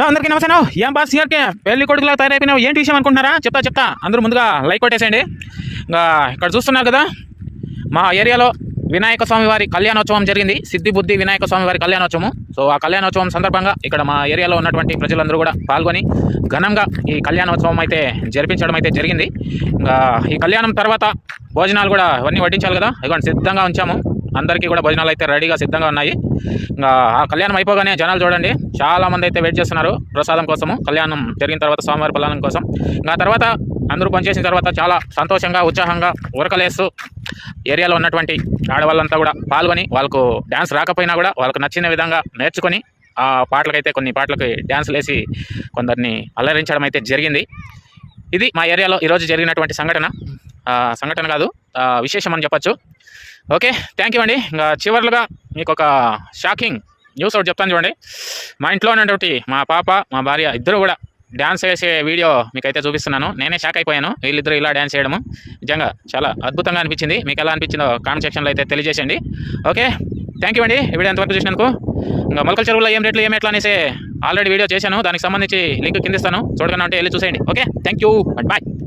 అందరికీ నమస్తే. ఏం బాస్ కి పెళ్లి కొడుకులా తయారైపోయినావు, ఏంటి విషయం అనుకుంటున్నారా? చెప్తా అందరూ ముందుగా లైక్ కొట్టేసేయండి. ఇంకా ఇక్కడ చూస్తున్నారు కదా, మా ఏరియాలో వినాయక స్వామి వారి కళ్యాణోత్సవం జరిగింది. సిద్ధి బుద్ధి వినాయక స్వామి వారి కళ్యాణోత్సవం. సో ఆ కళ్యాణోత్సవం సందర్భంగా ఇక్కడ మా ఏరియాలో ఉన్నటువంటి ప్రజలందరూ కూడా పాల్గొని ఘనంగా ఈ కళ్యాణోత్సవం అయితే జరిపించడం అయితే జరిగింది. ఇంకా ఈ కళ్యాణం తర్వాత భోజనాలు కూడా అవన్నీ వడ్డించాలి కదా, ఇదిగోండి సిద్ధంగా ఉంచాము. అందరికీ కూడా భోజనాలు అయితే రెడీగా సిద్ధంగా ఉన్నాయి. ఇంకా ఆ కళ్యాణం అయిపోగానే జనాలు చూడండి, చాలామంది అయితే వెయిట్ చేస్తున్నారు ప్రసాదం కోసము. కళ్యాణం జరిగిన తర్వాత స్వామివారి ప్రసాదం కోసం. ఇంకా తర్వాత అందరూ పనిచేసిన తర్వాత చాలా సంతోషంగా ఉత్సాహంగా ఉరకలేస్తూ ఏరియాలో ఉన్నటువంటి ఆడవాళ్ళంతా కూడా పాల్గొని, వాళ్ళకు డ్యాన్స్ రాకపోయినా కూడా వాళ్ళకు నచ్చిన విధంగా నేర్చుకొని ఆ పాటలకైతే కొన్ని పాటలకి డ్యాన్స్లు వేసి కొందరిని అల్లరించడం అయితే జరిగింది. ఇది మా ఏరియాలో ఈరోజు జరిగినటువంటి సంఘటన కాదు, విశేషం అని చెప్పచ్చు. ఓకే, థ్యాంక్ యూ అండి. ఇంకా చివరిగా మీకు ఒక షాకింగ్ న్యూస్ ఒకటి చెప్తాను చూడండి. మా ఇంట్లో ఉన్నటువంటి మా పాప మా భార్య ఇద్దరు కూడా డ్యాన్స్ వేసే వీడియో మీకైతే చూపిస్తున్నాను. నేనే షాక్ అయిపోయాను, వీళ్ళిద్దరూ ఇలా డ్యాన్స్ చేయడము నిజంగా చాలా అద్భుతంగా అనిపించింది. మీకు ఎలా అనిపించిందో కామెంట్ సెక్షన్లో అయితే తెలియజేయండి. ఓకే, థ్యాంక్ యూ అండి. ఈ వీడియో ఎంతవరకు చూసినందుకు. ఇంకా మొలకల చెరువులో ఏం రేట్లు ఏం ఎట్లా అనేసి ఆల్రెడీ వీడియో చేశాను, దానికి సంబంధించి లింక్ కింద ఇస్తాను, చూడకుండా ఉంటే వెళ్ళి చూసేయండి. Okay, thank you, bye.